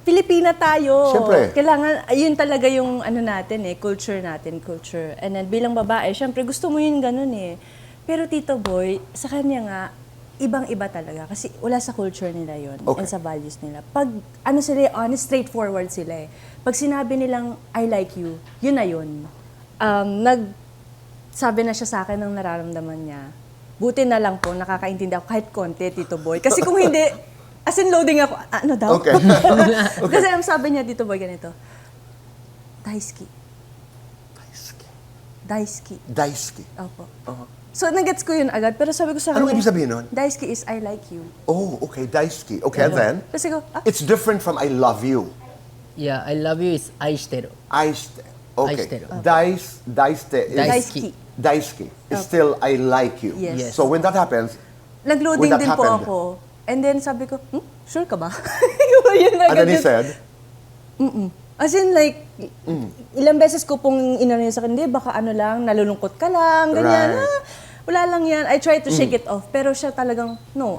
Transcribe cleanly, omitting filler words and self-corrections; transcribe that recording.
Pilipina tayo. Siyempre. Kailangan, ayun talaga yung ano natin culture natin, culture. And then bilang babae, syempre gusto mo yun ganun Pero Tito Boy, sa kanya nga, ibang-iba talaga. Kasi wala sa culture nila yun Okay. and sa values nila. Pag ano sila, honest, straightforward sila Pag sinabi nilang, I like you, yun na yun. Sabi na siya sa akin ng nararamdaman niya. Buti na lang po, nakakaintindi ako kahit konti, Tito Boy. Kasi kung hindi, as in loading ako, ano daw? Okay. Kasi ang sabi niya, Tito Boy, ganito, Daisuki. Daisuke. Daisuki. Daisuke. Opo. Uh-huh. So, nagets ko yun agad, pero sabi ko sa kanya, Anong ibig sabihin nun? Daisuki is I like you. Oh, okay. Daisuke. Okay, and then? Kasi ko, It's different from I love you. Yeah, I love you is 愛してる. Okay. Aishiteru. Daiste is... Daisuki. Daisuke is still I like you. Yes. So when that happens, Nag-loading When that din po happened. ako. And then sabi ko, sure ka ba? Yun and then agad he yun. said, As in like, ilang beses ko pong inano yun sa akin, baka ano lang, nalulungkot ka lang, ganyan. Right. Wala lang yan. I tried to shake it off. Pero siya talagang, no,